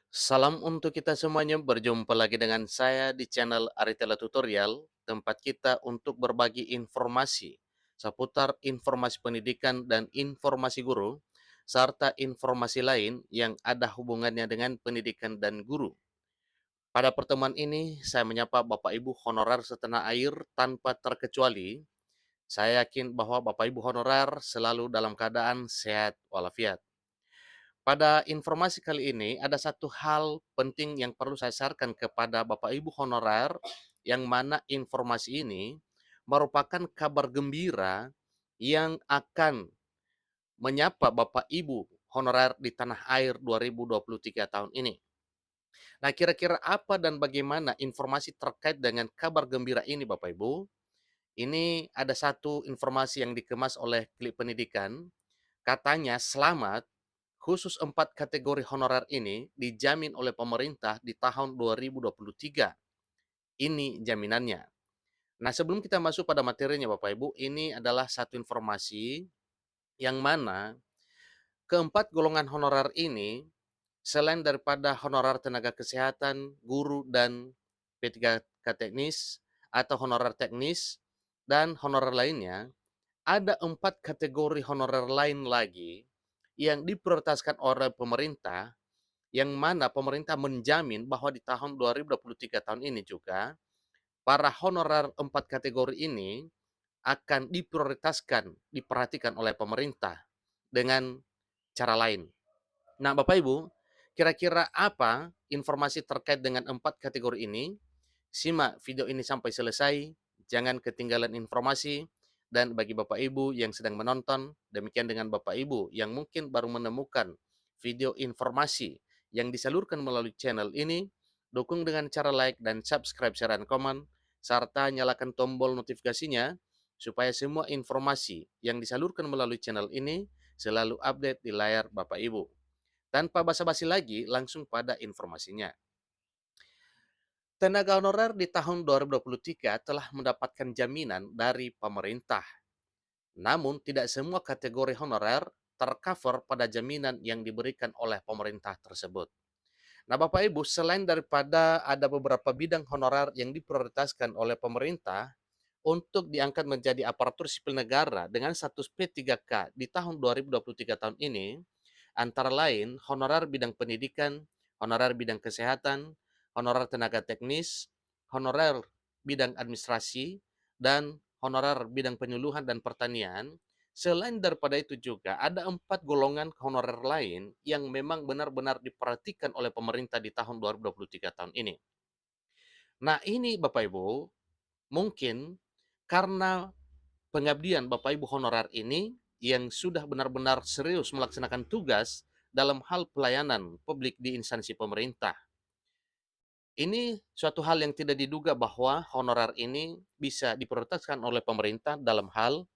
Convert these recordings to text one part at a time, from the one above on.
Salam untuk kita semuanya, berjumpa lagi dengan saya di channel Aritella Tutorial, tempat kita untuk berbagi informasi seputar informasi pendidikan dan informasi guru, serta informasi lain yang ada hubungannya dengan pendidikan dan guru. Pada pertemuan ini, saya menyapa Bapak Ibu honorer setanah air tanpa terkecuali. Saya yakin bahwa Bapak Ibu honorer selalu dalam keadaan sehat walafiat. Pada informasi kali ini, ada satu hal penting yang perlu saya sarankan kepada Bapak Ibu honorer, yang mana informasi ini merupakan kabar gembira yang akan menyapa Bapak Ibu honorer di tanah air 2023 tahun ini. Nah, kira-kira apa dan bagaimana informasi terkait dengan kabar gembira ini, Bapak Ibu? Ini ada satu informasi yang dikemas oleh Klik Pendidikan. Katanya selamat, khusus 4 kategori honorer ini dijamin oleh pemerintah di tahun 2023. Ini jaminannya. Nah, sebelum kita masuk pada materinya Bapak Ibu, ini adalah satu informasi yang mana keempat golongan honorer ini, selain daripada honorer tenaga kesehatan, guru, dan P3K teknis atau honorer teknis dan honorer lainnya, ada 4 kategori honorer lain lagi yang diprioritaskan oleh pemerintah, yang mana pemerintah menjamin bahwa di tahun 2023 tahun ini juga, para honorer 4 kategori ini akan diprioritaskan, diperhatikan oleh pemerintah dengan cara lain. Nah, Bapak Ibu, kira-kira apa informasi terkait dengan 4 kategori ini? Simak video ini sampai selesai, jangan ketinggalan informasi. Dan bagi Bapak Ibu yang sedang menonton, demikian dengan Bapak Ibu yang mungkin baru menemukan video informasi yang disalurkan melalui channel ini, dukung dengan cara like dan subscribe, share, dan komen, serta nyalakan tombol notifikasinya supaya semua informasi yang disalurkan melalui channel ini selalu update di layar Bapak Ibu. Tanpa basa-basi lagi, langsung pada informasinya. Tenaga honorer di tahun 2023 telah mendapatkan jaminan dari pemerintah. Namun, tidak semua kategori honorer tercover pada jaminan yang diberikan oleh pemerintah tersebut. Nah, Bapak Ibu, selain daripada ada beberapa bidang honorer yang diprioritaskan oleh pemerintah untuk diangkat menjadi aparatur sipil negara dengan status P3K di tahun 2023 tahun ini, antara lain honorer bidang pendidikan, honorer bidang kesehatan, honorer tenaga teknis, honorer bidang administrasi, dan honorer bidang penyuluhan dan pertanian. Selain daripada itu juga ada 4 golongan honorer lain yang memang benar-benar diperhatikan oleh pemerintah di tahun 2023 tahun ini. Nah, ini Bapak Ibu, mungkin karena pengabdian Bapak Ibu honorer ini yang sudah benar-benar serius melaksanakan tugas dalam hal pelayanan publik di instansi pemerintah. Ini suatu hal yang tidak diduga bahwa honorer ini bisa diprioritaskan oleh pemerintah dalam hal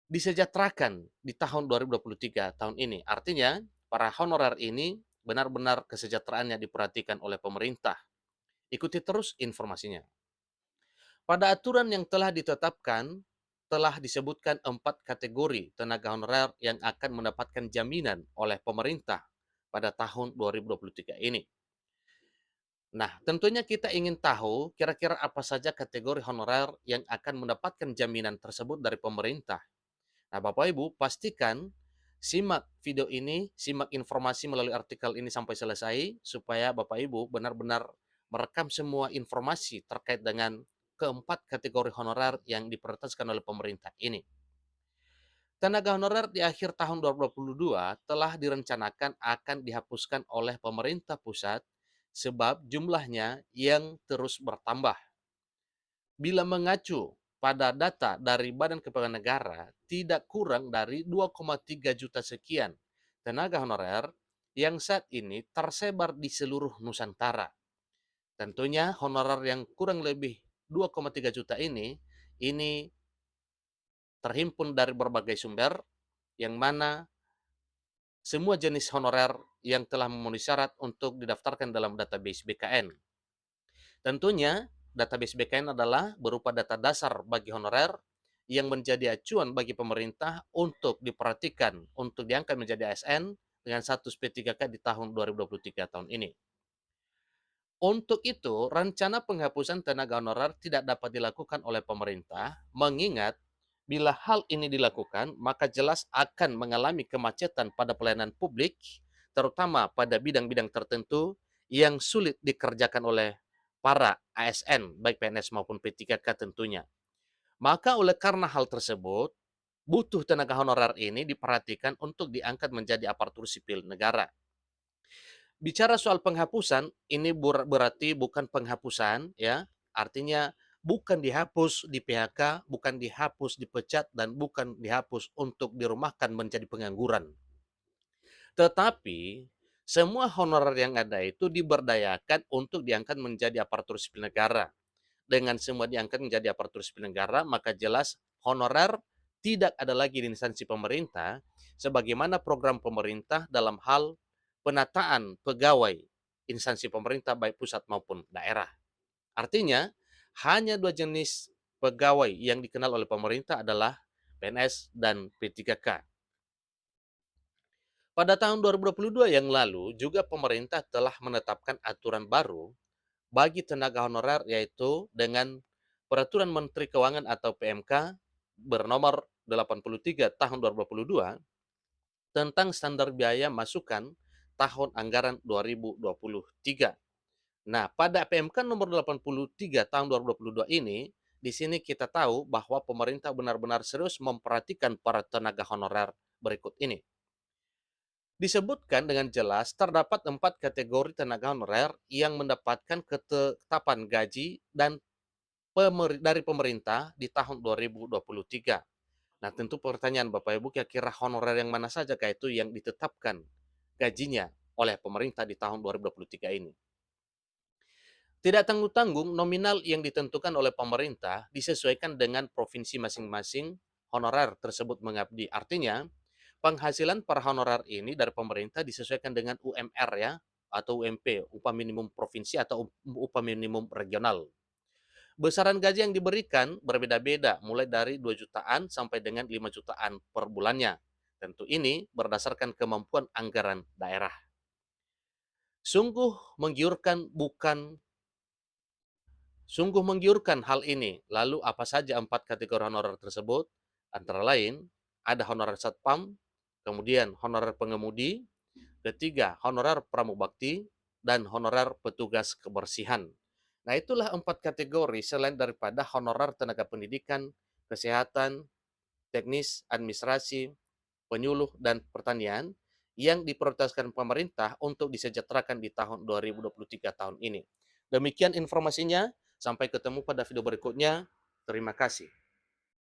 disejahterakan di tahun 2023 tahun ini. Artinya, para honorer ini benar-benar kesejahteraannya diperhatikan oleh pemerintah. Ikuti terus informasinya. Pada aturan yang telah ditetapkan, telah disebutkan 4 kategori tenaga honorer yang akan mendapatkan jaminan oleh pemerintah pada tahun 2023 ini. Nah, tentunya kita ingin tahu kira-kira apa saja kategori honorer yang akan mendapatkan jaminan tersebut dari pemerintah. Nah, Bapak Ibu, pastikan simak video ini, simak informasi melalui artikel ini sampai selesai, supaya Bapak Ibu benar-benar merekam semua informasi terkait dengan keempat kategori honorer yang diprioritaskan oleh pemerintah ini. Tenaga honorer di akhir tahun 2022 telah direncanakan akan dihapuskan oleh pemerintah pusat sebab jumlahnya yang terus bertambah. Bila mengacu pada data dari Badan Kepegawaian Negara, tidak kurang dari 2,3 juta sekian tenaga honorer yang saat ini tersebar di seluruh Nusantara. Tentunya honorer yang kurang lebih 2,3 juta ini terhimpun dari berbagai sumber, yang mana semua jenis honorer yang telah memenuhi syarat untuk didaftarkan dalam database BKN. Tentunya, database BKN adalah berupa data dasar bagi honorer yang menjadi acuan bagi pemerintah untuk diperhatikan, untuk diangkat menjadi ASN dengan status P3K di tahun 2023 tahun ini. Untuk itu, rencana penghapusan tenaga honorer tidak dapat dilakukan oleh pemerintah, mengingat bila hal ini dilakukan, maka jelas akan mengalami kemacetan pada pelayanan publik, terutama pada bidang-bidang tertentu yang sulit dikerjakan oleh para ASN, baik PNS maupun P3K tentunya. Maka oleh karena hal tersebut, butuh tenaga honorer ini diperhatikan untuk diangkat menjadi aparatur sipil negara. Bicara soal penghapusan, ini berarti bukan penghapusan ya, artinya bukan dihapus di PHK, bukan dihapus dipecat, dan bukan dihapus untuk dirumahkan menjadi pengangguran. Tetapi semua honorer yang ada itu diberdayakan untuk diangkat menjadi aparatur sipil negara. Dengan semua diangkat menjadi aparatur sipil negara, maka jelas honorer tidak ada lagi di instansi pemerintah, sebagaimana program pemerintah dalam hal penataan pegawai instansi pemerintah baik pusat maupun daerah. Artinya, hanya dua jenis pegawai yang dikenal oleh pemerintah adalah PNS dan P3K. Pada tahun 2022 yang lalu, juga pemerintah telah menetapkan aturan baru bagi tenaga honorer, yaitu dengan Peraturan Menteri Keuangan atau PMK bernomor 83 tahun 2022 tentang standar biaya masukan tahun anggaran 2023. Nah, pada PMK nomor 83 tahun 2022 ini, di sini kita tahu bahwa pemerintah benar-benar serius memperhatikan para tenaga honorer berikut ini. Disebutkan dengan jelas terdapat 4 kategori tenaga honorer yang mendapatkan ketetapan gaji dan dari pemerintah di tahun 2023. Nah, tentu pertanyaan Bapak Ibu, kira-kira honorer yang mana saja itu yang ditetapkan gajinya oleh pemerintah di tahun 2023 ini? Tidak tanggung-tanggung, nominal yang ditentukan oleh pemerintah disesuaikan dengan provinsi masing-masing honorer tersebut mengabdi. Artinya, penghasilan para honorer ini dari pemerintah disesuaikan dengan UMR ya, atau UMP, upah minimum provinsi atau upah minimum regional. Besaran gaji yang diberikan berbeda-beda, mulai dari 2 jutaan sampai dengan 5 jutaan per bulannya. Tentu ini berdasarkan kemampuan anggaran daerah. Sungguh menggiurkan bukan Sungguh menggiurkan hal ini. Lalu apa saja 4 kategori honorer tersebut? Antara lain, ada honorer satpam, kemudian honorer pengemudi, ketiga honorer pramugabakti, dan honorer petugas kebersihan. Nah, itulah 4 kategori selain daripada honorer tenaga pendidikan, kesehatan, teknis, administrasi, penyuluh, dan pertanian yang diprioritaskan pemerintah untuk disejahterakan di tahun 2023 tahun ini. Demikian informasinya, sampai ketemu pada video berikutnya. Terima kasih.